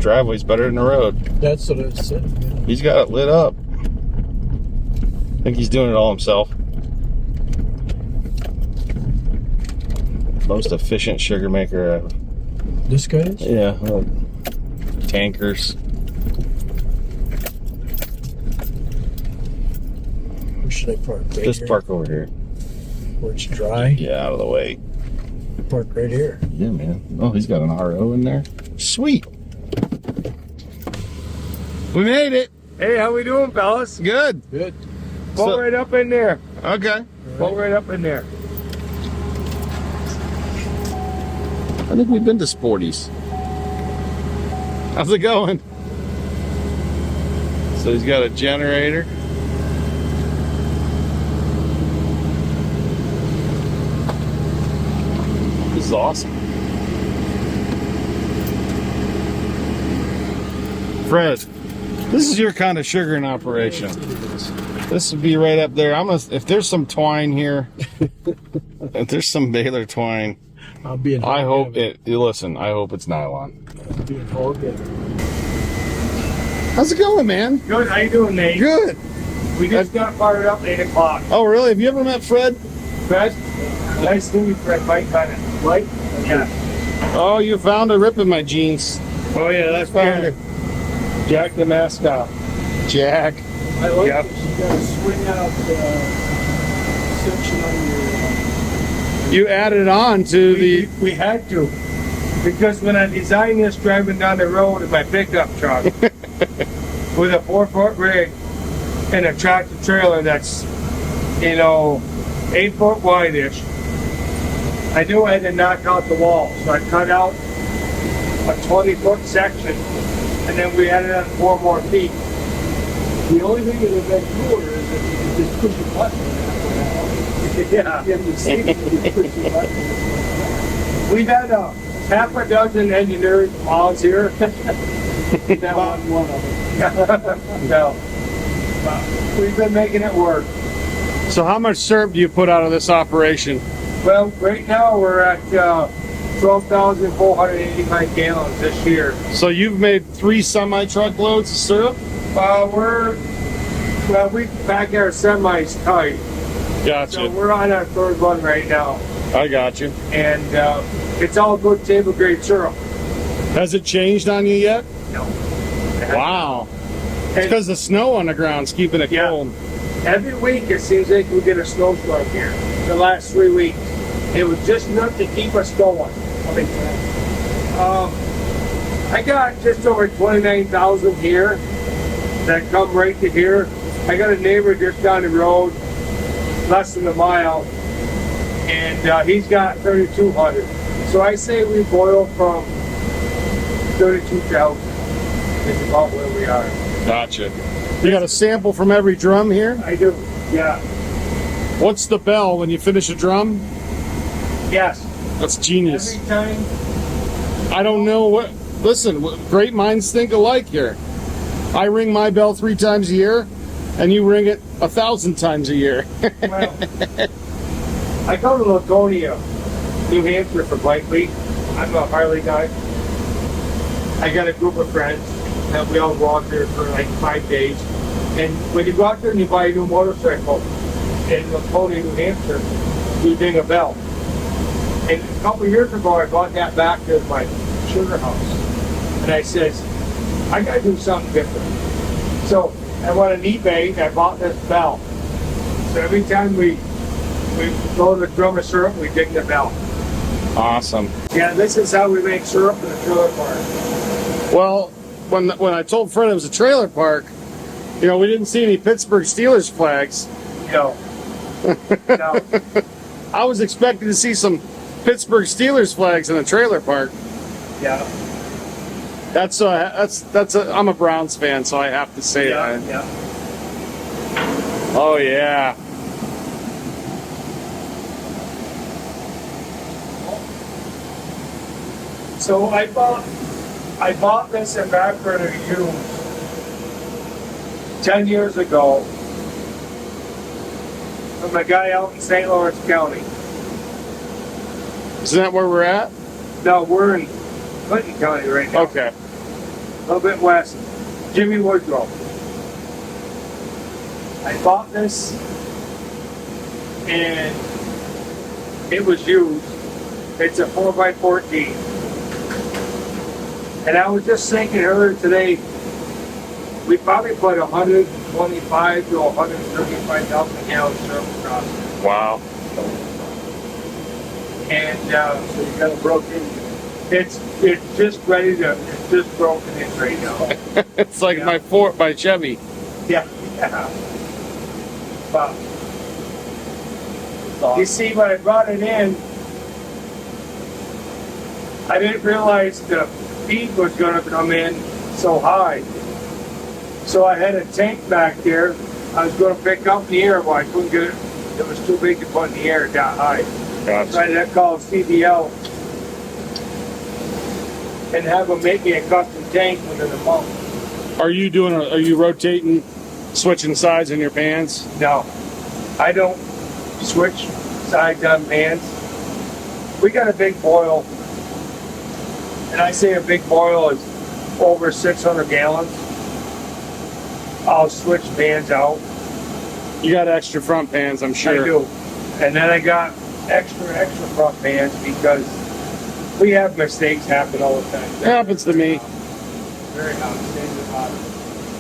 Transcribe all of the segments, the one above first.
driveway's better than the road. That's what it said. Yeah. He's got it lit up. I think he's doing it all himself. Most efficient sugar maker ever. This guy is? Yeah. Tankers. Where should I park? Right Just here? park over here. Where it's dry? Yeah, out of the way. Park right here. Yeah, man. Oh, he's got an RO in there. Sweet. We made it. Hey, how we doing, fellas? Good. Good. Pull right up in there. Okay. Pull right up in there. I think we've been to Sporty's. How's it going? So he's got a generator. This is awesome. Fred, this is your kind of sugaring operation. This would be right up there. If there's some twine here, if there's some Baylor twine, I'll be in. I hope it. Listen, I hope it's nylon. I'll be in Hogan. How's it going, man? Good. How you doing, Nate? Good. We just got fired up 8 o'clock. Oh, really? Have you ever met Fred? Fred? Nice to meet you, Fred. Mike Bennet. Right? Yeah. Oh, you found a rip in my jeans. Oh, yeah, that's Found fine. Jack the mascot. Jack. I like Yep. this. You got a swing out section on your. You added on to the. We had to. Because when I designed this driving down the road in my pickup truck with a 4-foot rig and a tractor trailer that's, 8 foot wide-ish, I knew I had to knock out the wall. So I cut out a 20-foot section and then we added on 4 more feet. The only thing that would have been cooler is if you could just push a button. Yeah. You have to see it, you push a button. We've had half a dozen engineers volunteer. That one of them. No. We've been making it work. So, how much syrup do you put out of this operation? Well, right now we're at 12,485 gallons this year. So, you've made 3 semi-truckloads of syrup? We back our semis tight. Gotcha. So we're on our 3rd one right now. I got you. And it's all good table grade syrup. Has it changed on you yet? No. Wow. It's because the snow on the ground's keeping it Yeah. cold. Every week it seems like we get a snowstorm here. The last 3 weeks. It was just enough to keep us going. I got just over 29,000 here that come right to here. I got a neighbor just down the road, less than a mile, and he's got 3,200. So I say we boil from 32,000. It's about where we are. Gotcha. You got a sample from every drum here? I do, yeah. What's the bell when you finish a drum? Yes. That's genius. Every time. I don't know what. Listen, great minds think alike here. I ring my bell 3 times a year, and you ring it 1,000 times a year. Well, I go to Laconia, New Hampshire for Bike Week. I'm a Harley guy. I got a group of friends that we all go out there for like 5 days. And when you go out there and you buy a new motorcycle in Laconia, New Hampshire, you ding a bell. And a couple years ago, I brought that back to my sugar house. And I says, I gotta do something different. So I went on eBay and I bought this bell. So every time we go to the drum of syrup, we ding the bell. Awesome. Yeah, this is how we make syrup in the trailer park. Well, when I told Fred it was a trailer park, we didn't see any Pittsburgh Steelers flags. No. No. I was expecting to see some Pittsburgh Steelers flags in a trailer park. Yeah. I'm a Browns fan, so I have to say that. Yeah. Oh yeah. So I bought this in Radford used 10 years ago from a guy out in St. Lawrence County. Isn't that where we're at? No, we're in Clinton County right now. Okay. little bit west, Jimmy Woodrow. I bought this, and it was used. It's a 4x14. And I was just thinking earlier today, we probably put 125 to 135,000 gallons of syrup across it. Wow. And so you got a broken. It's just ready to. It's just broken in right now. It's like Yeah. my Chevy. Yeah. But you see, when I brought it in, I didn't realize the feed was going to come in so high. So I had a tank back there. I was going to pick up in the air, but I couldn't get it. It was too big to put in the air that high. So I had to call CDL and have them make me a custom tank within a month. Are you rotating, switching sides in your pans? No, I don't switch sides on pans. We got a big boil, and I say a big boil is over 600 gallons. I'll switch pans out. You got extra front pans, I'm sure. I do. And then I got extra front pans because we have mistakes happen all the time. It happens to me. Very hot.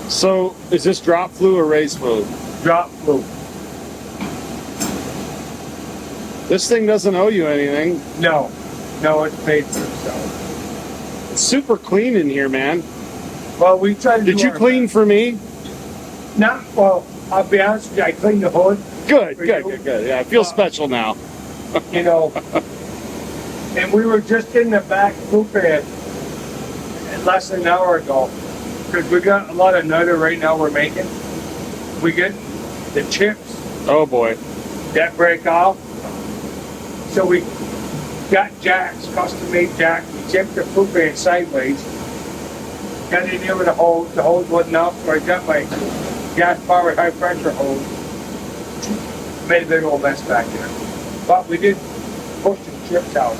So, is this drop flue or raised flue? Drop flue. This thing doesn't owe you anything. No, it's paid for itself. It's super clean in here, man. Well, we tried to. Did you clean for me? Not well. I'll be honest with you. I cleaned the hood. Good. For you. Yeah, I feel special now. You know, and we were just in the back flue pan less than an hour ago because we got a lot of nutter right now. We're making. We get the chips Oh boy. that break off. So we got jacks, custom made jacks. We chipped the flue pan sideways. Got in there with a hose. The hose wasn't up, so I got my gas-powered high-pressure hose. Made a big old mess back there. But we did push the chips out.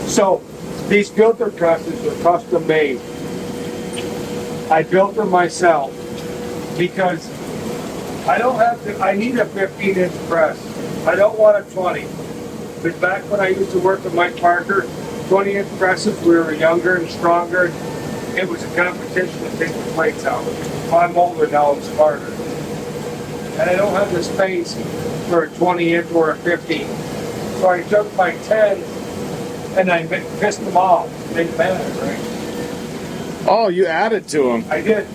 So these filter trusses were custom made. I built them myself because I need a 15-inch press. I don't want a 20. But back when I used to work with Mike Parker, 20-inch presses, we were younger and stronger. It was a competition to take the plates out. I'm older now, I'm smarter. And I don't have the space for a 20-inch or a 15. So I took my 10 and I pissed them off. They mattered, right? Oh, you added to them. I did.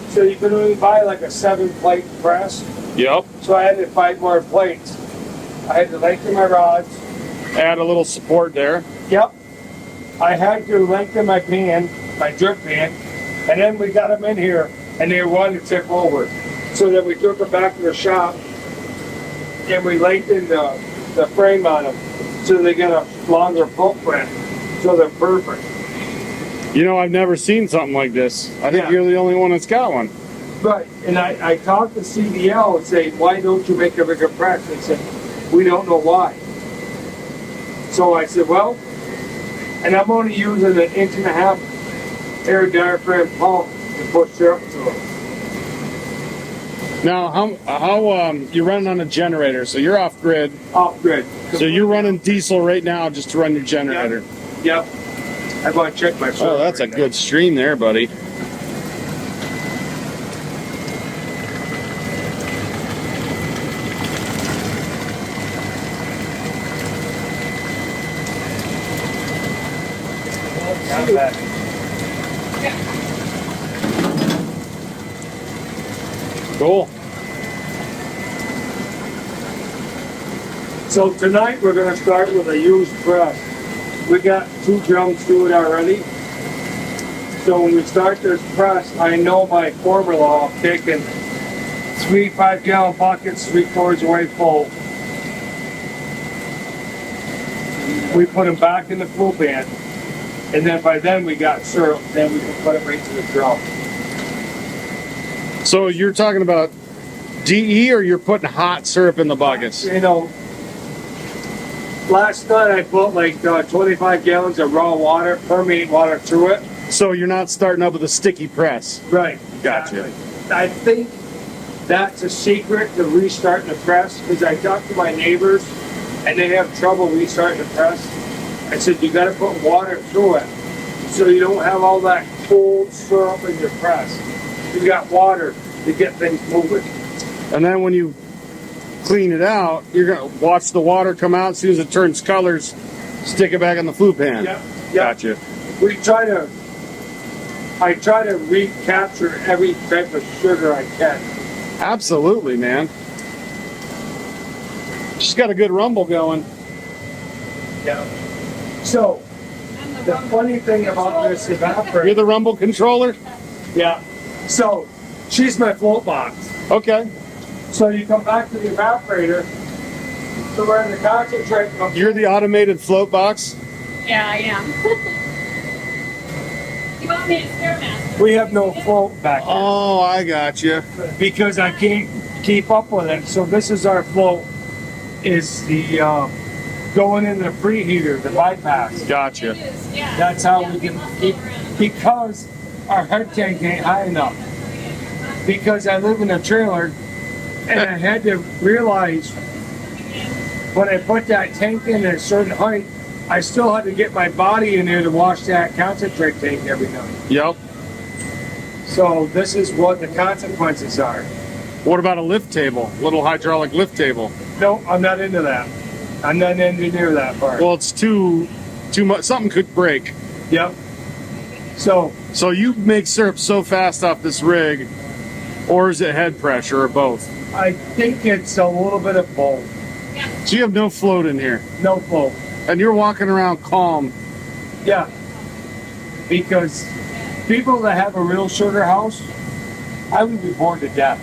So you could only buy like a 7-plate press. Yep. So I added 5 more plates. I had to lengthen my rods. Add a little support there. Yep. I had to lengthen my pan, my drip pan, and then we got them in here, and they were wanting to tip over. So then we took them back to the shop, and we lengthened the frame on them, so they get a longer footprint, so they're perfect. You know, I've never seen something like this. I think Yeah. you're the only one that's got one. Right, and I talked to CDL and say, why don't you make a bigger press? They said, we don't know why. So I said, well, and I'm only using an 1.5 inch air diaphragm pump to push syrup through it. Now, how you're running on a generator, so you're off grid. Off grid. So you're running diesel right now just to run your generator. Yep. I want to check my syrup. Oh, that's right a now. good stream there, buddy. Not bad. Cool. So tonight we're going to start with a used press. We got 2 drums to it already. So when we start this press, I know my formula of taking 3 5-gallon buckets, 3/4 away full. We put them back in the flue pan, and then by then we got syrup. Then we can put it right to the drum. So you're talking about DE, or you're putting hot syrup in the buckets? You know, last night I put like 25 gallons of raw water, permeate water through it, So you're not starting up with a sticky press. Right. Gotcha. Exactly. I think that's a secret to restarting the press, because I talked to my neighbors and they have trouble restarting the press. I said, you gotta put water through it so you don't have all that cold syrup in your press. You got water to get things moving. And then when you clean it out, you're gonna watch the water come out. As soon as it turns colors, stick it back in the flue pan. Yep. Gotcha. I try to recapture every type of sugar I can. Absolutely, man. She's got a good rumble going. Yeah. So, the funny thing about this evaporator. You're the rumble controller? Yeah. So, she's my float box. Okay. So you come back to the evaporator, so where the concentrate comes. You're the automated float box? Yeah, I am. You want me to Stairmaster? We have no float back there Oh, I got you. because I can't keep up with it. So this is our float, is the going in the preheater, the bypass. Gotcha. It is, yeah. That's how Yeah, we can must keep, go around. because our head tank ain't high enough. Because I live in a trailer, and I had to realize when I put that tank in at a certain height, I still had to get my body in there to wash that concentrate tank every night. Yep. So this is what the consequences are. What about a lift table? Little hydraulic lift table? No, I'm not into that. I'm not an engineer that part. Well, it's too much. Something could break. Yep. So So you make syrup so fast off this rig, or is it head pressure, or both? I think it's a little bit of both. So you have no float in here, No flow. and you're walking around calm. Yeah. Because people that have a real sugar house, I would be bored to death.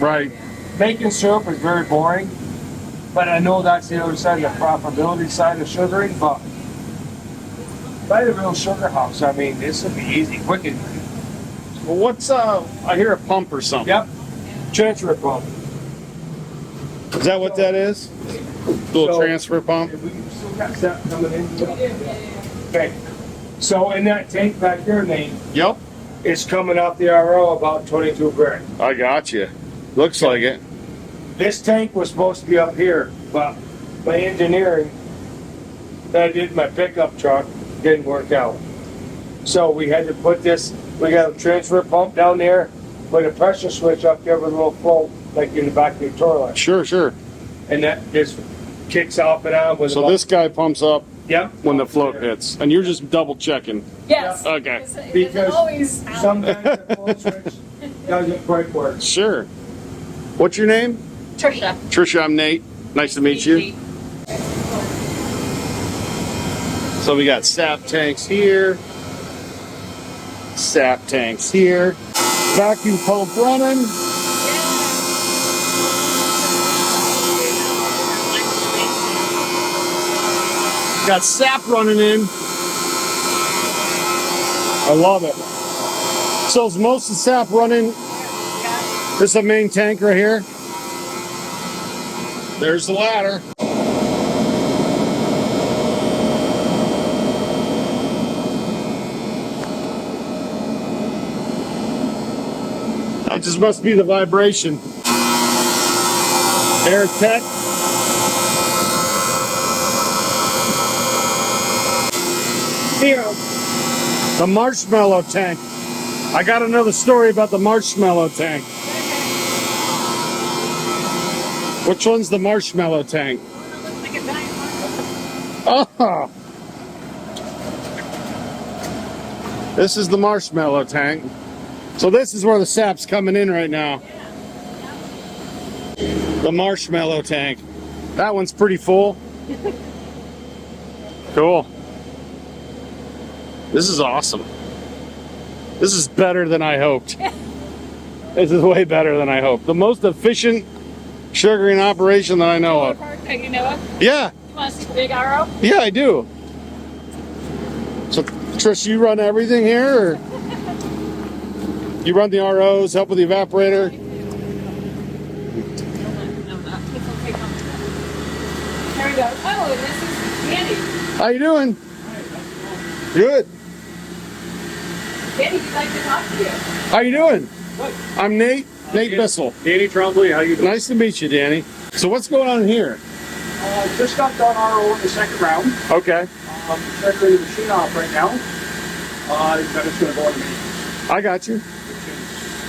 Right. Making syrup is very boring, but I know that's the other side, the profitability side of sugaring, but by the real sugar house, I mean, this would be easy, quick and Well, what's I hear a pump or something. yep, transfer pump. Is that what that is? Little So- transfer pump? We still got that coming in. Okay, so in that tank back there, Nate, Yep. it's coming off the RO about 22 grand. I got you. Looks like it. This tank was supposed to be up here, but my engineering that I did in my pickup truck didn't work out. So we had to put this, we got a transfer pump down there, put a pressure switch up there with a little float, like in the back of your toilet. Sure, sure. And that just kicks off and on with So about- this guy pumps up Yep. when the float hits, and you're just double checking. Yes. Okay. It doesn't Because always sometimes the float switch doesn't quite work. Sure. What's your name? Trisha. Trisha, I'm Nate. Nice to meet you. So we got sap tanks here, sap tanks here, vacuum pump running. Got sap running in. I love it. So osmosis sap running. This is the main tank right here. There's the ladder. That just must be the vibration. Air tech. Here, the marshmallow tank. I got another story about the marshmallow tank. Which one's the marshmallow tank? Like a giant marshmallow. Oh! This is the marshmallow tank. So this is where the sap's coming in right now. The marshmallow tank. That one's pretty full. Cool. This is awesome. This is better than I hoped. This is way better than I hoped. The most efficient sugaring operation that I know of. That you know of? Yeah, You want to see the big arrow? yeah, I do. So, Trish, you run everything here, or you run the ROs, help with the evaporator? There we go. Oh, this is Andy. How you doing? Good. Danny, he'd like to talk to you. How you doing? Good. I'm Nate Bissell. Danny Trombley, how you doing? Nice to meet you, Danny. So what's going on here? Just got done RO in the second round. Okay. Triggering the machine off right now. Then it's going to go into maintenance. I got you.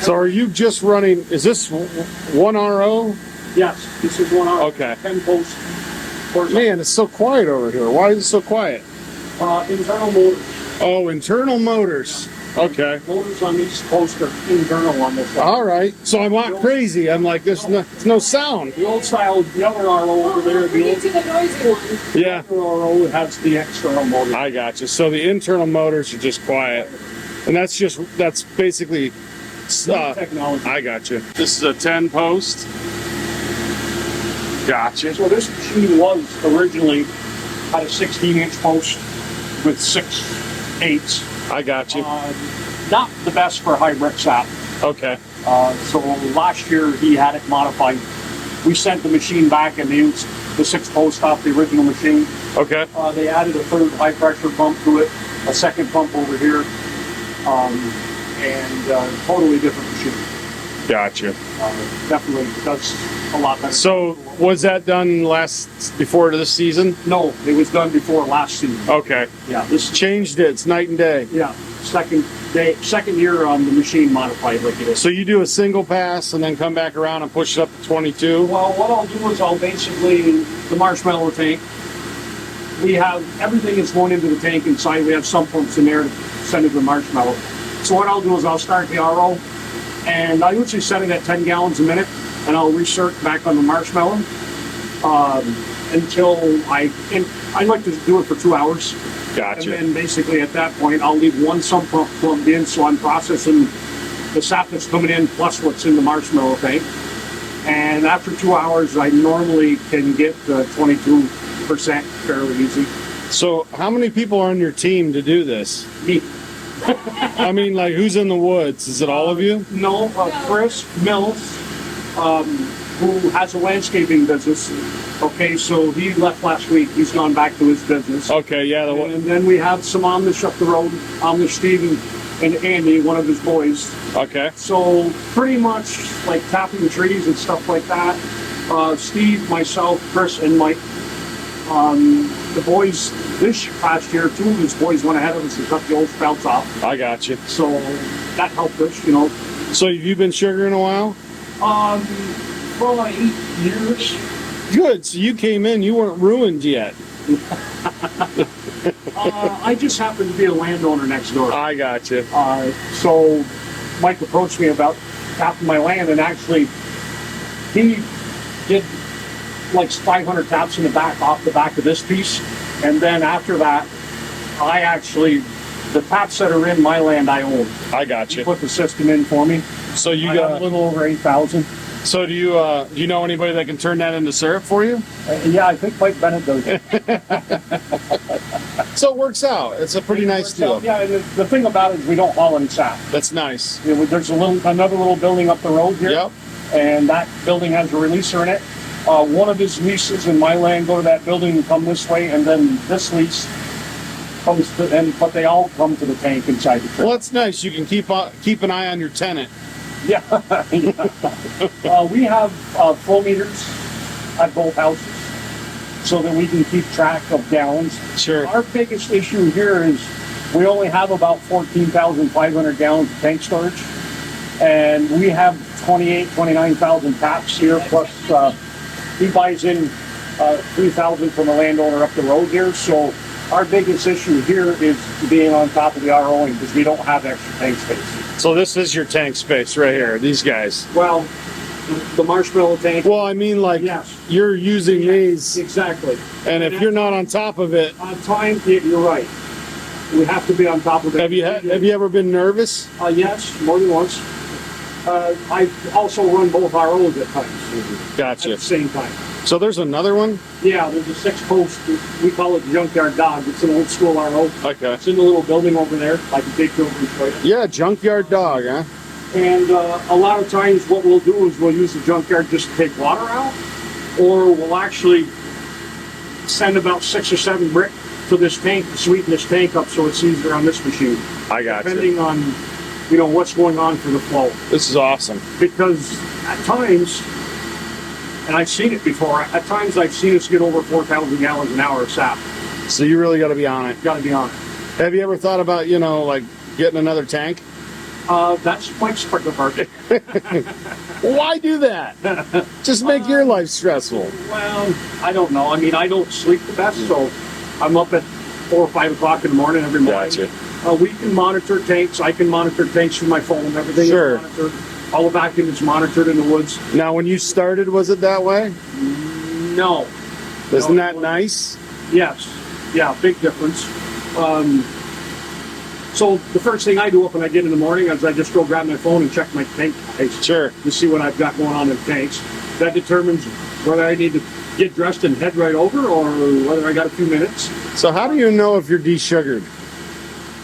So are you just running, is this one RO? Yes, this is one RO. Okay. 10 post. Man, it's so quiet over here. Why is it so quiet? Internal motors. Oh, internal motors. Okay. Motors on each post are internal on this one. All right. So I'm not crazy. I'm like, there's no sound. The old style, the other RO over there, Bring the it to the noisy one. Yeah. other RO has the external motor. I got you. So the internal motors are just quiet. And that's basically, Technology. I got you. This is a 10 post. Gotcha. So this machine was originally had a 16-inch post with 6/8. I got you. Not the best for high brick sap. Okay. So last year he had it modified. We sent the machine back and they used the 6 post off the original machine. Okay. They added a third high pressure pump to it, a second pump over here, and totally different machine. Gotcha. Definitely does a lot better. So was that done before this season? No, it was done before last season. Okay. Yeah, this Changed it. It's night and day. yeah second year on the machine modified like it is. So you do a single pass and then come back around and push it up to 22? Well, what I'll do is I'll basically, the marshmallow tank, we have everything that's going into the tank inside. We have sump pumps in there to send it to the marshmallow. So what I'll do is I'll start the RO, and I usually set it at 10 gallons a minute, and I'll recirc back on the marshmallow until I like to do it for 2 hours. Gotcha. And then basically at that point, I'll leave one sump pump plugged in, so I'm processing the sap that's coming in plus what's in the marshmallow tank. And after 2 hours, I normally can get 22% fairly easy. So how many people are on your team to do this? Me. I mean, like, who's in the woods? Is it all of you? No, Chris Mills, who has a landscaping business. Okay, so he left last week. He's gone back to his business. Okay, yeah. And then we have some Amish up the road, Amish Steve and Andy, one of his boys. Okay. So pretty much like tapping trees and stuff like that. Steve, myself, Chris, and Mike. The boys this past year, 2 of his boys went ahead of us and cut the old sprouts off. I got you. So that helped us, you know. So have you been sugaring a while? For like 8 years. Good. So you came in, you weren't ruined yet. I just happened to be a landowner next door. I got you. So Mike approached me about tapping my land, and actually he did like 500 taps in the back, off the back of this piece. And then after that, the taps that are in my land I own. I got He you. put the system in for me. So you I got a got. little over 8,000. So do you know anybody that can turn that into syrup for you? Yeah, I think Mike Bennet does. So it works out. It's a pretty nice deal. Yeah, and the thing about it is we don't haul any sap. That's nice. You know, there's another little building up the road here. Yep. And that building has a releaser in it. One of his leases in my land go to that building and come this way, and then this lease comes to, but they all come to the tank inside the trailer. Well, that's nice. You can keep an eye on your tenant. Yeah. We have flow meters at both houses so that we can keep track of gallons. Sure. Our biggest issue here is we only have about 14,500 gallons of tank storage, and we have 29,000 taps here, plus he buys in 3,000 from a landowner up the road here. So our biggest issue here is being on top of the ROing because we don't have extra tank space. So this is your tank space right here. These guys. Well, the marshmallow tank. Well, I mean, like, Yes. you're using these, Exactly. and if you're not on top of it, On time, you're right. We have to be on top of it. have you ever been nervous? Yes, more than once. I also run both ROs at times. Gotcha. At the same time. So there's another one. Yeah, there's a 6-post. We call it the junkyard dog. It's an old school RO. Okay. It's in the little building over there. I can take you over and show you. Yeah, junkyard dog, huh? And a lot of times what we'll do is we'll use the junkyard just to take water out, or we'll actually send about 6 or 7 brick to this tank to sweeten this tank up so it's easier on this machine. I got you. Depending on, what's going on for the flow. This is awesome. Because at times, and I've seen it before, at times I've seen us get over 4,000 gallons an hour of sap. So you really got to be on it. Got to be on it. Have you ever thought about, like getting another tank? That's my sprinkler market. Why do that? Just make your life stressful. Well, I don't know. I mean, I don't sleep the best, so I'm up at 4 or 5 o'clock in the morning every morning. Gotcha. We can monitor tanks. I can monitor tanks through my phone. Everything Sure. is monitored. All the vacuum is monitored in the woods. Now, when you started, was it that way? No. Isn't No, that nice? Yes. Yeah, big difference. So the first thing I do up when I get in the morning is I just go grab my phone and check my tank size Sure. to see what I've got going on in the tanks. That determines whether I need to get dressed and head right over or whether I got a few minutes. So how do you know if you're desugared?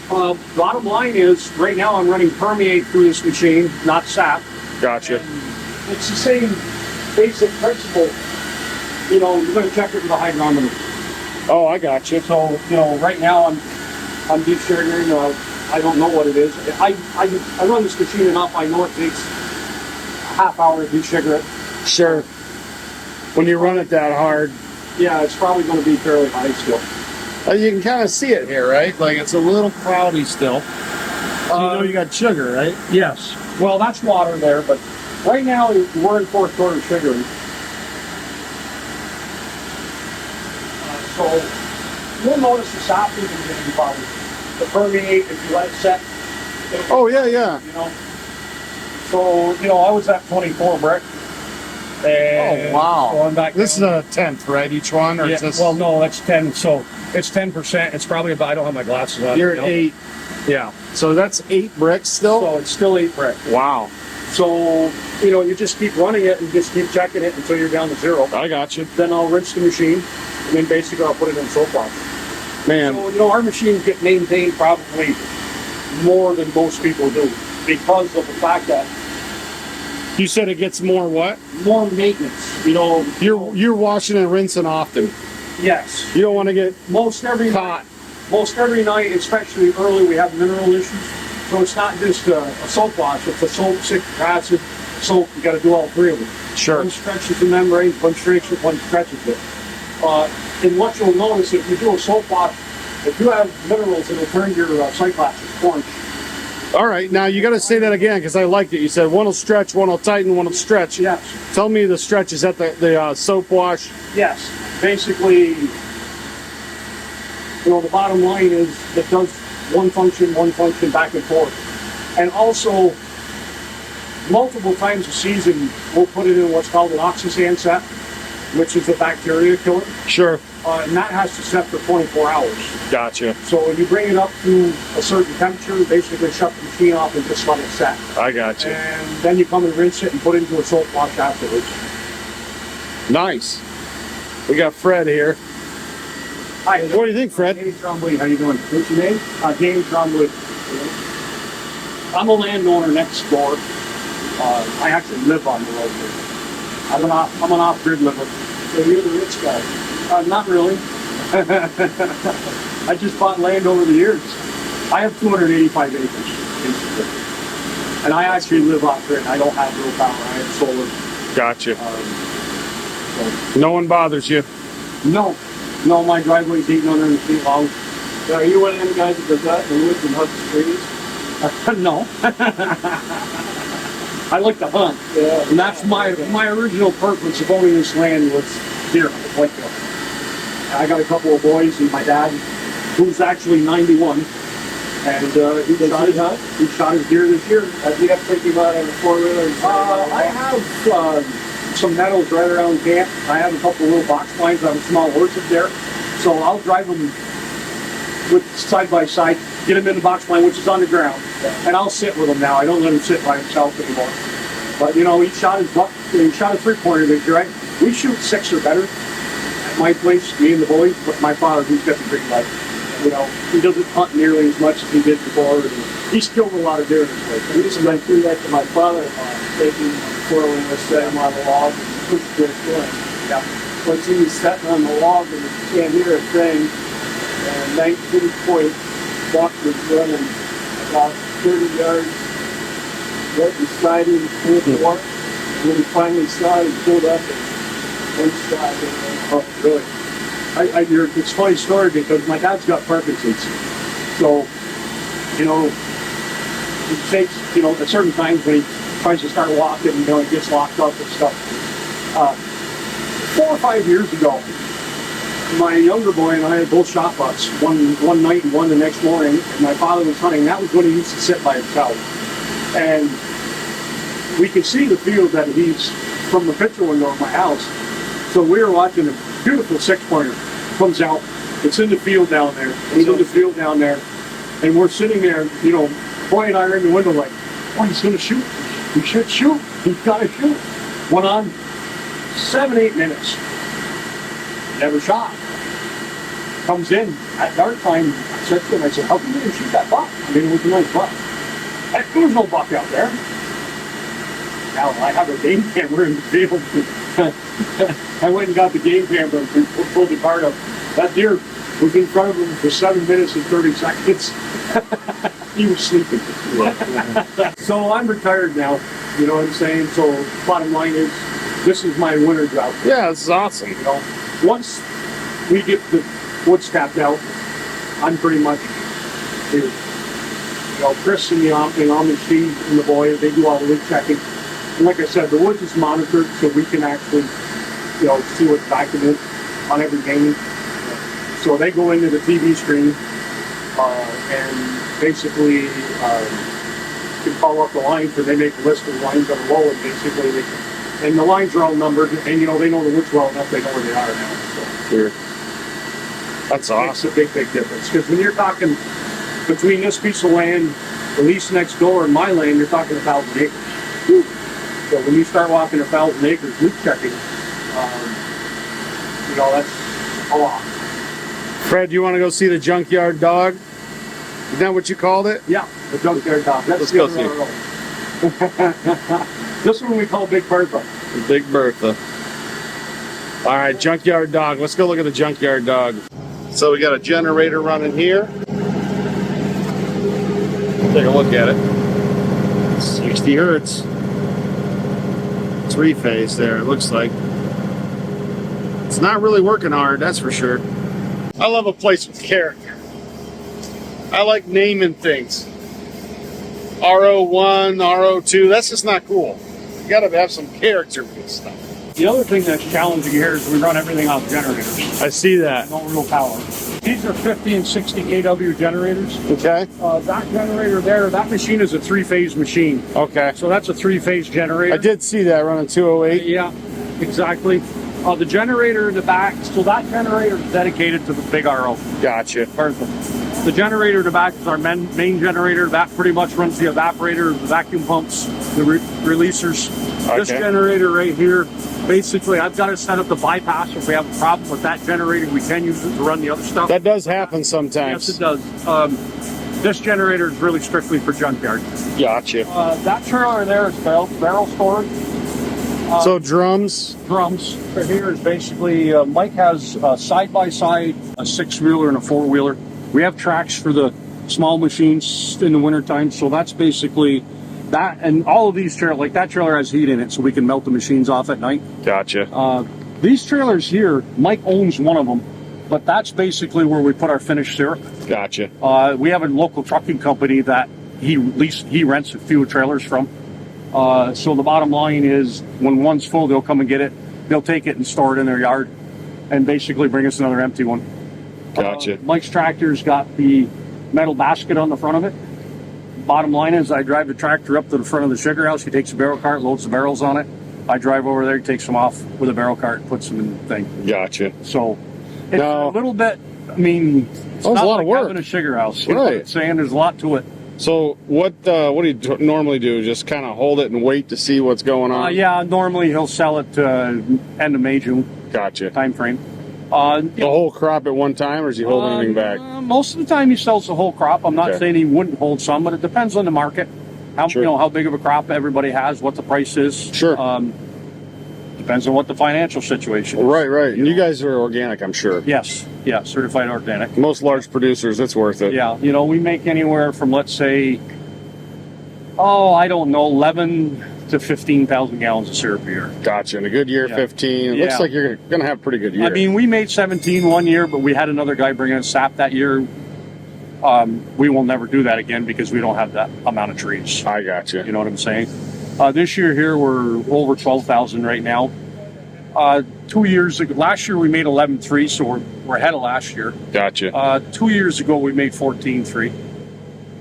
Bottom line is, right now I'm running permeate through this machine, not sap. Gotcha. It's the same basic principle. You're going to check it with a hygrometer. Oh, I got you. So, right now I'm desugaring. I don't know what it is. I run this machine enough. I know it takes a half hour to desugar it. Sure. When you run it that hard, Yeah, it's probably going to be fairly high still. you can kind of see it here, right? Like it's a little cloudy still. So you got sugar, right? Yes. Well, that's water there, but right now we're in fourth quarter sugaring. So you'll notice the sap even getting probably the permeate if you let it set. Oh, yeah. So I was at 24 brick. And Oh, wow. So I'm back. This is a tenth, right? Each one? Or Yeah, is this... well, no, that's 10. So it's 10%. It's probably about. I don't have my glasses on. You're at 8. Yeah. So that's 8 bricks still? So it's still 8 brick. Wow. So you just keep running it and just keep checking it until you're down to 0. I got you. Then I'll rinse the machine, and then basically I'll put it in soap wash. Man. So our machines get maintained probably more than most people do because of the fact that You said it gets more what? more maintenance. You're washing and rinsing often. Yes. You don't want to get Most every caught. Most every night, especially early, we have mineral issues. So it's not just a soap wash; it's a soap, citric acid, soap. You got to do all 3 of them. Sure. One stretches the membrane, one stretches, one stretches it. And what you'll notice if you do a soap wash, if you have minerals, it'll turn your sight glasses orange. All right. Now you got to say that again because I liked it. You said one will stretch, one will tighten, one will stretch. Yes. Tell me the stretch is at the soap wash. Yes. Basically, the bottom line is it does one function back and forth. And also, multiple times a season, we'll put it in what's called an oxysan set, which is a bacteria killer. Sure. And that has to set for 24 hours. Gotcha. So when you bring it up to a certain temperature, basically shut the machine off and just let it set. I got you. And then you come and rinse it and put it into a soap wash afterwards. Nice. We got Fred here. Hi. What do you think, Fred? James Drumbly, how you doing? What's your name? James Drumbly. I'm a landowner next door. I actually live on the road here. I'm an off-grid liver. So you're the rich guy. Not really. I just bought land over the years. I have 285 acres, basically. And I actually live off-grid. I don't have real power. I have solar. Gotcha. No one bothers you. No, my driveway's 800 feet long. Now, are you one of them guys that does that in the woods and hunts trees? No. I like to hunt. Yeah. And that's my original purpose of owning this land was deer hunt, like I got a couple of boys and my dad, who's actually 91, and he shot his deer this year. Do you have to take him out on a 4-wheeler? I have some meadows right around camp. I have a couple of little box blinds. I have a small horse up there, so I'll drive them with side by side, get him in the box blind, which is on the ground, and I'll sit with him now. I don't let him sit by himself anymore. But he shot his buck. He shot a 3-pointer this year. We shoot 6 or better at my place, me and the boys. But my father, he's got the big life. He doesn't hunt nearly as much as he did before. And he's killed a lot of deer this way. We used to do that to my father-in-law, taking 4-wheeler, set him on the log, and push the deer. Yeah. Once he was sitting on the log and you can't hear a thing, 19 point Boston's running about 30 yards right beside him through the work. When he finally saw it, he pulled up and shot him. Oh, really? It's a funny story because my dad's got Parkinson's. So, you know, it takes, you know, at certain times when he tries to start walking, you know, he gets locked up and stuff. 4 or 5 years ago, my younger boy and I had both shot bucks, one night and one the next morning, and my father was hunting. That was when he used to sit by himself. And we could see the field that he's from the picture window of my house. So we were watching a beautiful 6-pointer comes out. It's in the field down there. He's in the field down there. And we're sitting there, you know, boy and I are in the window like, oh, he's going to shoot. He should shoot. He's got to shoot. Went on 7-8 minutes. Never shot. Comes in at dark time. I said to him, I said, how come you didn't shoot that buck? I mean, it was a nice buck. There was no buck out there. Now I have a game camera in the field. I went and got the game camera and pulled the card up. That deer was in front of him for 7 minutes and 30 seconds. He was sleeping. So I'm retired now. You know what I'm saying? So bottom line is, this is my winter job. Yeah, this is awesome. You know, once we get the woods tapped out, I'm pretty much here. You know, Chris and and Steve and the boys, they do all the wood checking. And like I said, the woods is monitored so we can actually, you know, see what's documented on every game. So they go into the TV screen and basically can call up the lines, and they make a list of the lines that are low, and basically they can, and the lines are all numbered, and you know, they know the woods well enough, they know where they are now. So Sure. That's awesome. it's a big difference. Because when you're talking between this piece of land, the lease next door, and my land, you're talking 1,000 acres. Whew. So when you start walking 1,000 acres wood checking, you know, that's a lot. Fred, you want to go see the junkyard dog? Is that what you called it? Yeah, the junkyard dog. That's Let's the go other road. This one we call Big Bertha. Big Bertha. All right, junkyard dog. Let's go look at the junkyard dog. So we got a generator running here. Take a look at it. 60 hertz. 3-phase there, it looks like. It's not really working hard, that's for sure. I love a place with character. I like naming things. RO1, RO2, that's just not cool. You gotta have some character with this stuff. The other thing that's challenging here is we run everything off generators. I see that. No real power. These are 50 and 60 kW generators. Okay. That generator there, that machine is a 3-phase machine. Okay. So that's a 3-phase generator. I did see that running 208. Yeah, exactly. The generator in the back, so that generator is dedicated to the big RO. Gotcha. Perfect. The generator in the back is our main generator. That pretty much runs the evaporator, the vacuum pumps, the releasers. Okay. This generator right here, basically I've got to set up the bypass. If we have a problem with that generator, we can use it to run the other stuff. That does happen sometimes. Yes, it does. This generator is really strictly for junkyard. Gotcha. That trailer there is barrel storage. So drums? Drums. Right here is basically, Mike has side-by-side, a 6-wheeler and a 4-wheeler. We have tracks for the small machines in the wintertime, so that's basically that. And all of these trailers, like that trailer has heat in it, so we can melt the machines off at night. Gotcha. These trailers here, Mike owns one of them, but that's basically where we put our finished syrup. Gotcha. We have a local trucking company that he rents a few trailers from. So the bottom line is, when one's full, they'll come and get it. They'll take it and store it in their yard, and basically bring us another empty one. Gotcha. Mike's tractor's got the metal basket on the front of it. Bottom line is, I drive the tractor up to the front of the sugar house. He takes a barrel cart, loads the barrels on it. I drive over there, he takes them off with a barrel cart, puts them in the thing. Gotcha. So it's a little bit, I mean, it's a not lot like of work. having a sugar house. You know what I'm saying? There's a lot to it. So what do you normally do? Just kind of hold it and wait to see what's going on? Yeah, normally he'll sell it end of May, June. Gotcha. Time frame. The whole crop at one time, or is he holding anything back? Most of the time he sells the whole crop. I'm not saying he wouldn't hold some, but it depends on the market. How Sure. how big of a crop everybody has, what the price is. Sure. Depends on what the financial situation is. Right. And you guys are organic, I'm sure. Yes, yeah, certified organic. Most large producers, it's worth it. Yeah, you know, we make anywhere from, let's say, I don't know, 11 to 15,000 gallons of syrup a year. Gotcha. In a good year, Yeah. 15. It looks Yeah. like you're going to have a pretty good year. I mean, we made 17 one year, but we had another guy bring in sap that year. We will never do that again because we don't have that amount of trees. I got you. You know what I'm saying? This year here, we're over 12,000 right now. 2 years ago, last year we made 11.3, so we're ahead of last year. Gotcha. 2 years ago, we made 14.3.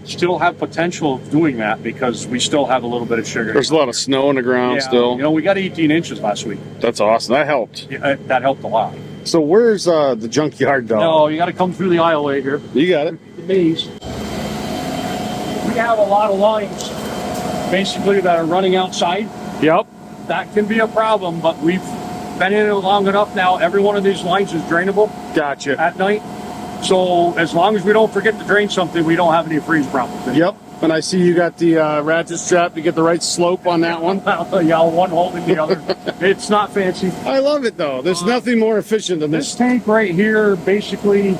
Still have potential of doing that because we still have a little bit of sugar. There's a lot of snow on the ground still. You know, we got 18 inches last week. That's awesome. That helped. Yeah, that helped a lot. So where's the junkyard dog? No, you got to come through the aisleway here. You got it. The maze. We have a lot of lines, basically, that are running outside. Yep. That can be a problem, but we've been in it long enough now. Every one of these lines is drainable Gotcha. at night. So as long as we don't forget to drain something, we don't have any freeze problems. Yep. And I see you got the ratchet strap to get the right slope on that one. Yeah, one holding the other. It's not fancy. I love it though. There's nothing more efficient than This this. tank right here, basically,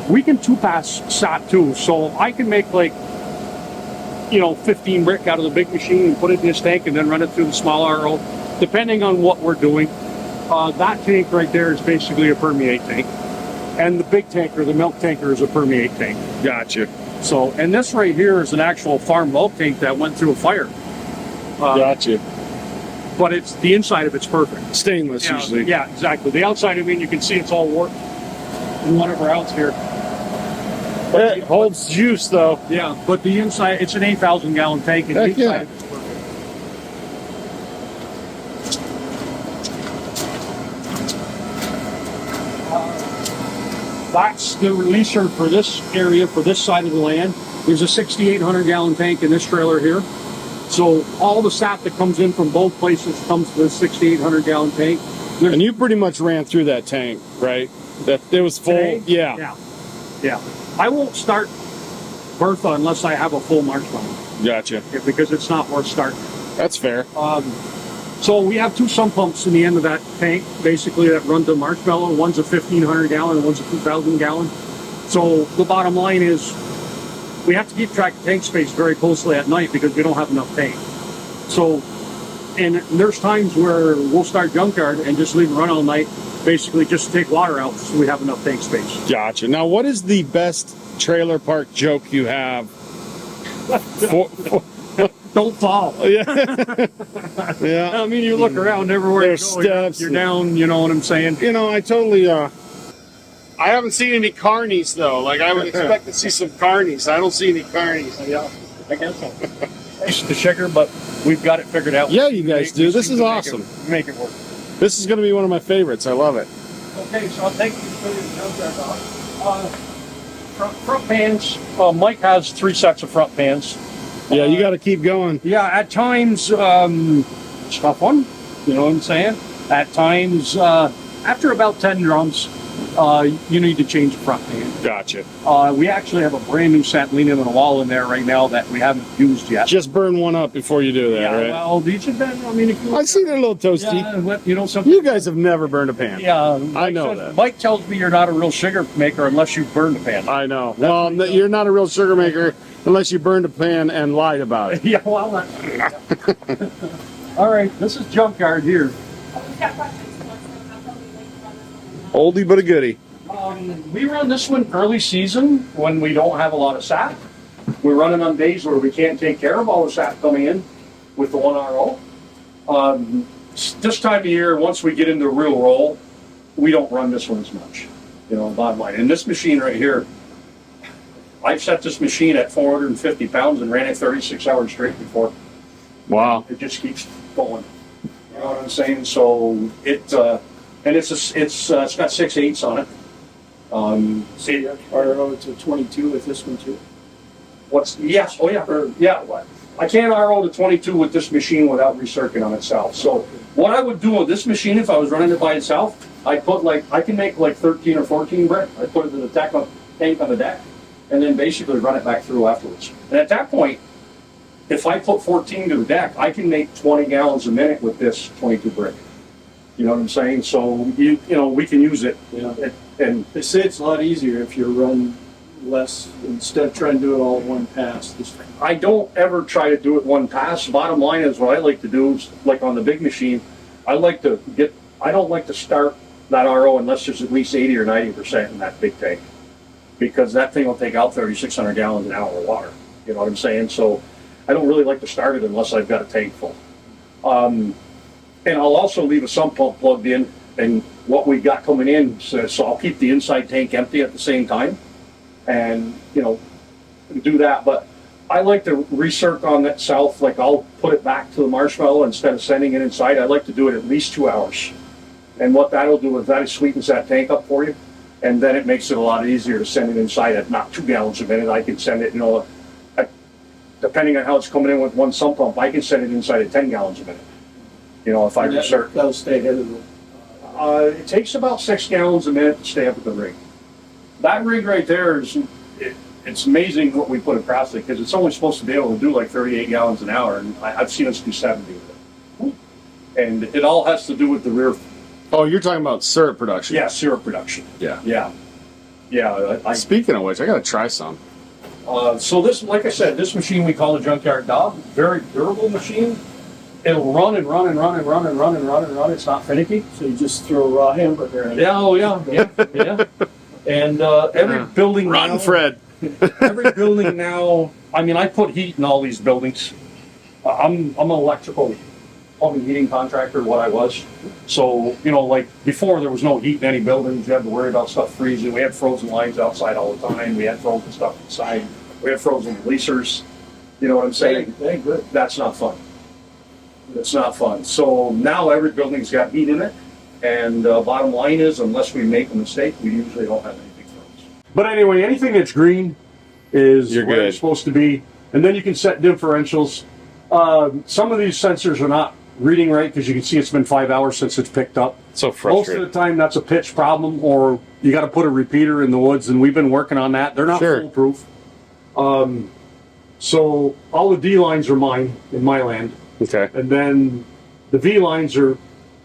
we can two-pass sap too. So I can make 15 brick out of the big machine and put it in this tank and then run it through the small RO, depending on what we're doing. That tank right there is basically a permeate tank. And the big tanker, the milk tanker, is a permeate tank. Gotcha. So, and this right here is an actual farm milk tank that went through a fire. Gotcha. But it's the inside of it's perfect. Stainless usually. Yeah, exactly. The outside, I mean, you can see it's all warped and whatever else here. It holds juice though. Yeah, but the inside, it's an 8,000 gallon tank. And the Heck yeah. inside is perfect. That's the releaser for this area, for this side of the land. There's a 6,800 gallon tank in this trailer here. So all the sap that comes in from both places comes to this 6,800 gallon tank. And you pretty much ran through that tank, right? That it was full. Today? Yeah. Yeah. I won't start Bertha unless I have a full marshmallow, Gotcha. because it's not worth starting. That's fair. So we have two sump pumps in the end of that tank, basically, that run to marshmallow. One's a 1,500 gallon and one's a 2,000 gallon. So the bottom line is we have to keep track of tank space very closely at night because we don't have enough tank. So, and there's times where we'll start junkyard and just leave it run all night, basically just to take water out so we have enough tank space. Gotcha. Now, what is the best trailer park joke you have? Don't fall. Yeah. Yeah. I mean, you look around everywhere There's you go, steps. you're down, you know what I'm saying? You know, I totally, I haven't seen any carnies though. Like, I would expect to see some carnies. I don't see any carnies. Yeah, I guess so. It's the sugar, but we've got it figured out. Yeah, you guys do. This is awesome. Make it work. This is going to be one of my favorites. I love it. Okay, so I'll take you through the junkyard. Front pans. Mike has 3 sets of front pans. Yeah, you got to keep going. Yeah, at times, tough one. You know what I'm saying? At times, after about 10 drums, you need to change the front pan. Gotcha. We actually have a brand new set leaning on a wall in there right now that we haven't used yet. Just burn one up before you do that, Yeah, right? well, these have been, I mean, if you I see they're a little toasty. you know something. You guys have never burned a pan. Yeah, I know that. Mike tells me you're not a real sugar maker unless you burn the pan. I know. Well, you're not a real sugar maker unless you burned a pan and lied about it. Yeah, well, that's all right. This is junkyard here. We've got questions. So how come we like to run this one? Oldie but a goodie. We run this one early season when we don't have a lot of sap. We're running on days where we can't take care of all the sap coming in with the 1 RO. This time of year, once we get into real roll, we don't run this one as much. You know, bottom line. And this machine right here, I've set this machine at 450 pounds and ran it 36 hours straight before. Wow. It just keeps going. You know what I'm saying? So it, and it's got 6/8 on it. See, RO to 22 with this one too. yes, oh yeah, yeah. I can't RO to 22 with this machine without recircuiting on itself. So what I would do with this machine, if I was running it by itself, I'd put I can make 13 or 14 brick. I'd put it in the tank on the deck, and then basically run it back through afterwards. And at that point, if I put 14 to the deck, I can make 20 gallons a minute with this 22 brick. You know what I'm saying? So, you know, we can use it. Yeah. And They say it's a lot easier if you run less, instead of trying to do it all in one pass. I don't ever try to do it one pass. Bottom line is what I like to do is, like on the big machine, I don't like to start that RO unless there's at least 80 or 90% in that big tank. Because that thing will take out 3,600 gallons an hour of water. You know what I'm saying? So I don't really like to start it unless I've got a tank full. And I'll also leave a sump pump plugged in, and what we got coming in, so I'll keep the inside tank empty at the same time, and you know, do that. But I like to recirc on that south, like I'll put it back to the marshmallow instead of sending it inside. I like to do it at least 2 hours, and what that'll do is that sweetens that tank up for you, and then it makes it a lot easier to send it inside at not 2 gallons a minute. I can send it, you know, depending on how it's coming in with one sump pump, I can send it inside at 10 gallons a minute. You know, if I recirc. That'll stay ahead of the. It takes about 6 gallons a minute to stay up with the rig. That rig right there is, it's amazing what we put across it, because it's only supposed to be able to do like 38 gallons an hour, and I've seen us do 70 with it. And it all has to do with the rear. Oh, you're talking about syrup production? Yeah, syrup production. Yeah. Yeah. Yeah. Speaking of which, I gotta try some. So this, like I said, this machine we call a junkyard dog. Very durable machine. It'll run and run and run and run and run and run and run. It's not finicky. So you just throw a raw hamburger in it. Yeah, oh yeah, yeah. And every building Rotten now, Fred. every building now, I mean, I put heat in all these buildings. I'm an electrical plumbing heating contractor, what I was. So, you know, like before there was no heat in any buildings. You had to worry about stuff freezing. We had frozen lines outside all the time. We had frozen stuff inside. We had frozen releasers. You know what I'm saying? Hey, good. That's not fun. It's not fun. So now every building's got heat in it. And bottom line is, unless we make a mistake, we usually don't have anything frozen. But anyway, anything that's green is You're where good. it's supposed to be. And then you can set differentials. Some of these sensors are not reading right because you can see it's been 5 hours since it's picked up. So Most of frustrating. the time that's a pitch problem, or you got to put a repeater in the woods, and we've been working on that. They're not Sure. foolproof. So all the D lines are mine in my land. Okay. And then the V lines are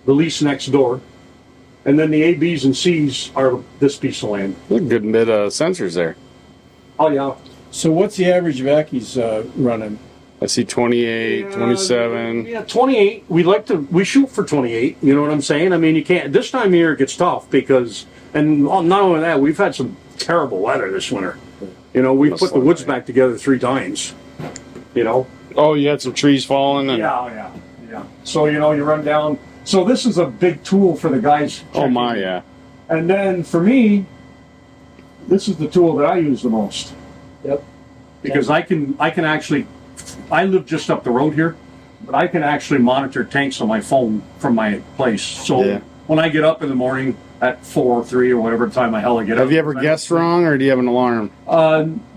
the lease next door. And then the A, B's, and C's are this piece of land. Good mid sensors there. Oh, yeah. So what's the average vackies running? I see 28, 27. Yeah, 28. We shoot for 28. You know what I'm saying? I mean, you can't, this time of year it gets tough because, and not only that, we've had some terrible weather this winter. You know, we put the woods back together 3 times. You know? Oh, you had some trees falling. And, Yeah. So, you know, you run down. So this is a big tool for the guys. Oh my, yeah. And then for me, this is the tool that I use the most. Yep. Because I can actually, I live just up the road here, but I can actually monitor tanks on my phone from my place. So Yeah. when I get up in the morning at 4 or 3 or whatever time the hell I get up. Have you ever guessed wrong, or do you have an alarm?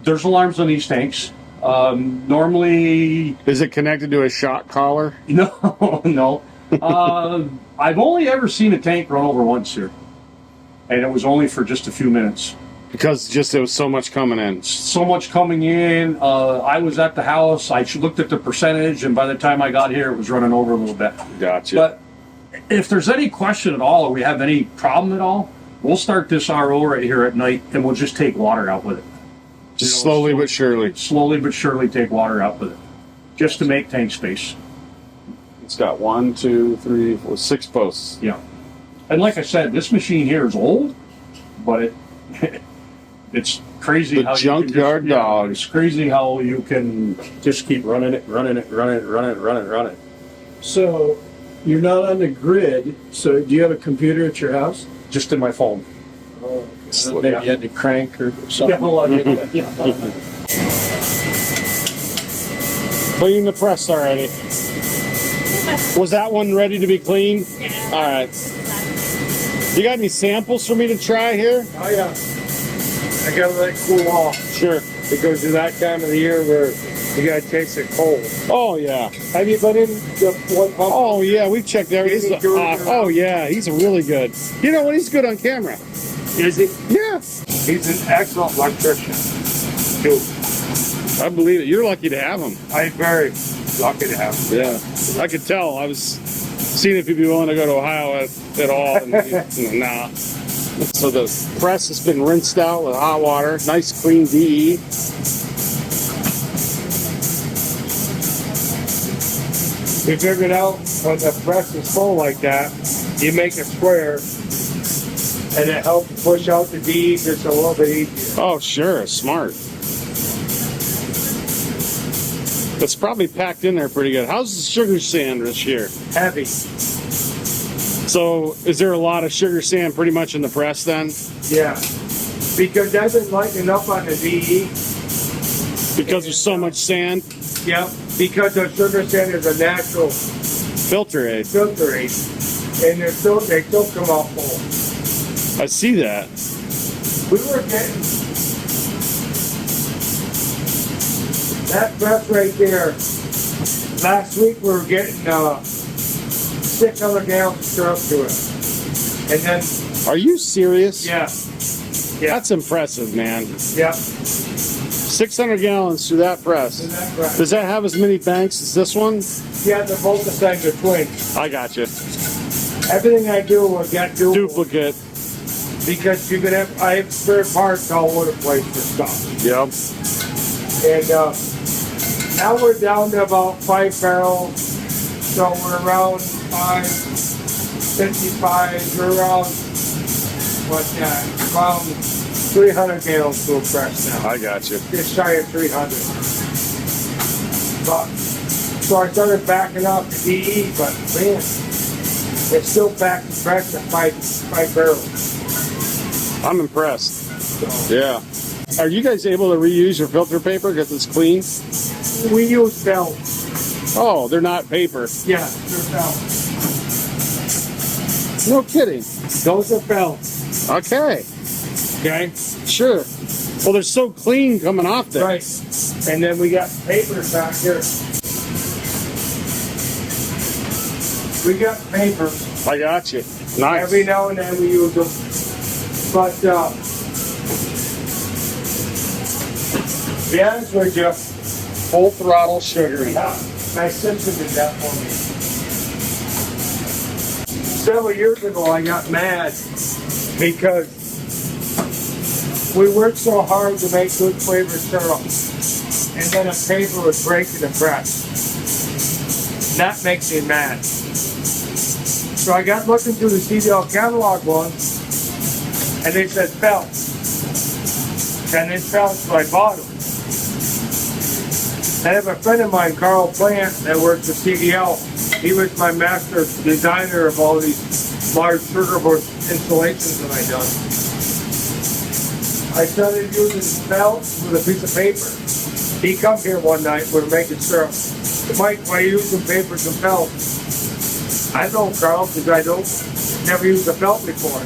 There's alarms on these tanks. Normally, Is it connected to a shot collar? no. I've only ever seen a tank run over once here. And it was only for just a few minutes. Because just there was so much coming in. So much coming in. I was at the house. I looked at the percentage, and by the time I got here, it was running over a little bit. Gotcha. But if there's any question at all, or we have any problem at all, we'll start this RO right here at night, and we'll just take water out with it. Just slowly but surely. Slowly but surely take water out with it, just to make tank space. It's got 1, 2, 3, 4, 6 posts. Yeah. And like I said, this machine here is old, but it's crazy The how junkyard you can dog. It's crazy how you can just keep running it. So you're not on the grid. So do you have a computer at your house? Just in my phone. Maybe you had to crank or something. Clean the press already. Was that one ready to be cleaned? Yeah. All right. You got any samples for me to try here? Oh yeah. I gotta let it cool off. Sure. Because of that time of the year where you gotta taste it cold. Oh, yeah. Have you been in the one pump? Oh, yeah. We've checked everything. Is he good? Oh, yeah. He's really good. You know what? He's good on camera. Is he? Yeah. He's an excellent electrician. Too. I believe it. You're lucky to have him. I'm very lucky to have him. Yeah. I could tell. I was Seeing if you'd be willing to go to Ohio at all. And, nah. So the press has been rinsed out with hot water. Nice clean DE. We figured out when the press is full like that, you make a square, and it helps push out the DE just a little bit easier. Oh, sure. Smart. It's probably packed in there pretty good. How's the sugar sand this year? Heavy. So is there a lot of sugar sand pretty much in the press then? Yeah. Because that's been lightening up on the DE. Because there's so much sand? Yeah. Because the sugar sand is a natural Filter aid. filter aid. And they still come out full. I see that. We were getting that press right there. Last week we were getting 600 gallons of syrup to it. And then, Are you serious? yeah. That's impressive, man. Yeah. 600 gallons through that press. And that press. Does that have as many banks as this one? Yeah, they're both the same, they're twins. I got you. Everything I do will get doable. Duplicate. Because you can have, I have spare parts all over the place for stuff. Yep. And now we're down to about 5 barrels. So we're around 555. We're around, what's that? Around 300 gallons to a press now. I got you. Just shy of 300. But, so I started backing up the DE, but man, it's still back to press at 5 barrels. I'm impressed. So Yeah. Are you guys able to reuse your filter paper because it's clean? we use felt. Oh, they're not paper. Yeah, they're felt. No kidding. Those are felt. Okay. Okay? Sure. Well, they're so clean coming off there. Right. And then we got paper back here. We got paper. I got you. Nice. Every now and then we use them. But, to be honest with you, Full throttle sugar. my sister did that for me. Several years ago, I got mad because we worked so hard to make good flavored syrup, and then a paper would break in the press. That makes me mad. So I got looking through the CDL catalog once, and they said felt. And it felt, so I bought them. I have a friend of mine, Carl Plant, that works for CDL. He was my master designer of all these large sugar board installations that I done. I started using felt with a piece of paper. He come here one night, we were making syrup. Mike, why are you using papers and felt? I know, Carl, because I never used a felt before.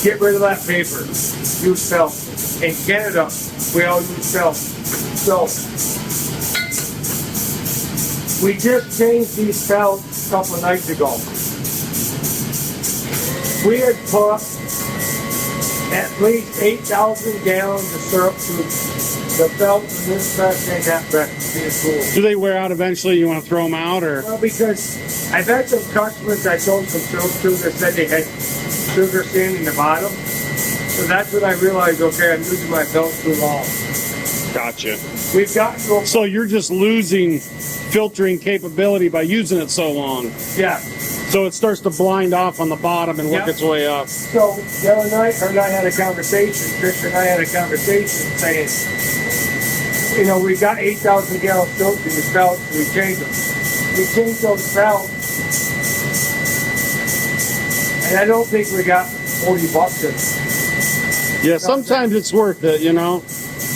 Get rid of that paper. Use felt. In Canada, we all use felt. So, we just changed these felts a couple of nights ago. We had put at least 8,000 gallons of syrup through the felt in this press and that press to be cool. Do they wear out eventually? You want to throw them out, or? Well, because I've had some customers I sold some syrup to that said they had sugar sand in the bottom. So that's when I realized, okay, I'm using my felt too long. Gotcha. We've gotten to a So you're just losing filtering capability by using it so long. yeah. So it starts to blind off on the bottom and work Yeah. its way up. So the other night, her and I had a conversation. Chris and I had a conversation saying, you know, we got 8,000 gallons filled in the belts. We changed them. We changed those belts, and I don't think we got $40 in it. Yeah, sometimes it's worth it, you know.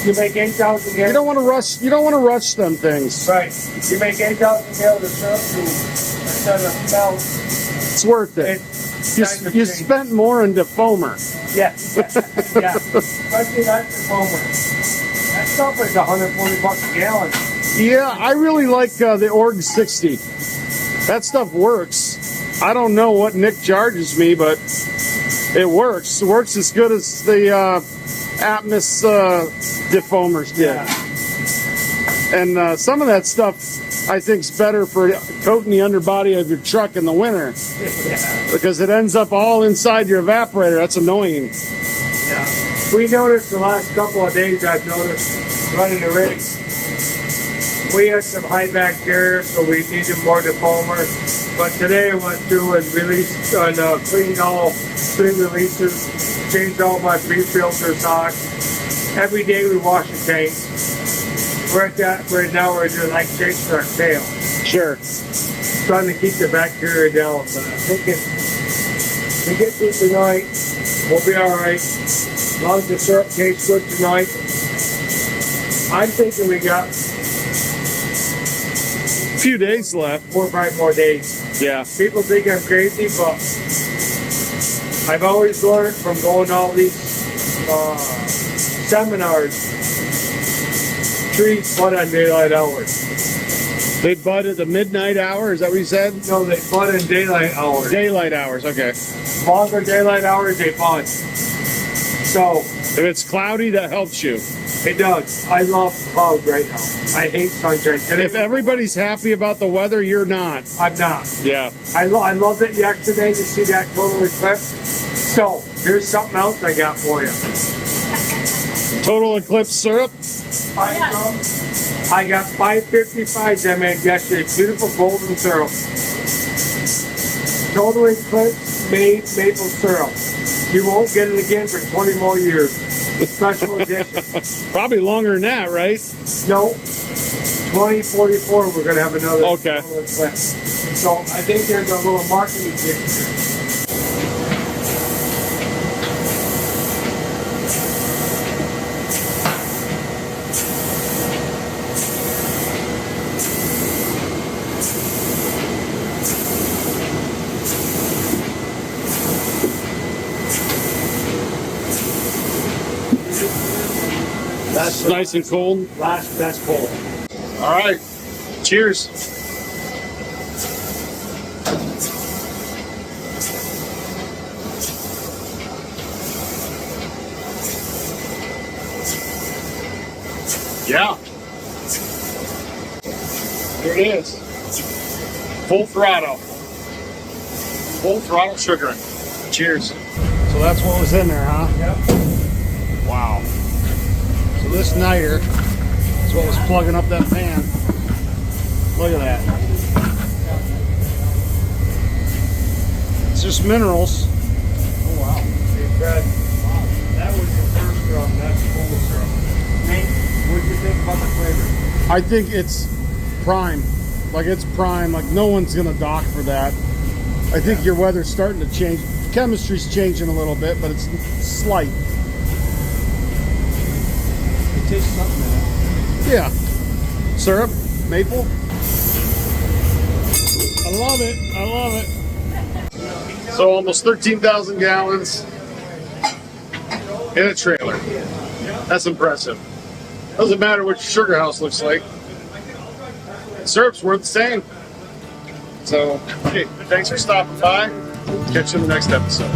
You make 8,000 You gallons. don't want to rush. You don't want to rush them things. Right. You make 8,000 gallons of syrup to a set of belts. It's worth it. You spent more in defoamer. Yeah. Yeah. Especially that foamer. That stuff is $140 a gallon. Yeah, I really like the Org 60. That stuff works. I don't know what Nick charges me, but it works. It works as good as the Atmos defoamers did. Yeah. And some of that stuff I think is better for coating the underbody of your truck in the winter because it ends up all inside your evaporator. That's annoying. Yeah. We noticed the last couple of days, I've noticed running the rigs, we had some high bacteria, so we needed more defoamer. But today I went through and released and cleaned all 3 releases, changed all my pre-filters on. Every day we wash the tanks. We're at that right now. We're doing like chasing our tail, Sure. trying to keep the bacteria down. But I'm thinking we get through tonight, we'll be all right. As long as the syrup tastes good tonight. I'm thinking we got Few days left. 4 or 5 more days. Yeah. People think I'm crazy, but I've always learned from going to all these seminars. Trees bud on daylight hours. They bud at the midnight hour. Is that what you said? No, they bud in daylight hours. Daylight hours. Okay. Longer daylight hours, they bud. So If it's cloudy, that helps you. it does. I love clouds right now. I hate sunshine. And Today, if everybody's happy about the weather, you're not. I'm not. Yeah. I loved it yesterday to see that total eclipse. So here's something else I got for you. Total eclipse syrup. I got 555s I made yesterday. Beautiful golden syrup. Total eclipse made maple syrup. You won't get it again for 20 more years. Special edition. Probably longer than that, right? No. 2044 we're going to have another Okay. total eclipse. So I think there's a little marketing thing here. That's nice and cold. That's cold. All right. Cheers. Yeah. Here it is. Full throttle. Full throttle sugaring. Cheers. So that's what was in there, huh? Yep. Wow. So this niter is what was plugging up that pan. Look at that. It's just minerals. Oh wow. Hey Fred, that was the first syrup. That's full syrup. Nate, what did you think about the flavor? I think it's prime. Like it's prime. Like no one's gonna dock for that. I think your weather's starting to change. Chemistry's changing a little bit, but it's slight. It tastes something in it. Yeah. Syrup, maple. I love it. I love it. So almost 13,000 gallons in a trailer. That's impressive. Doesn't matter what your sugar house looks like. Syrup's worth the same. So, hey, thanks for stopping by. Catch you in the next episode.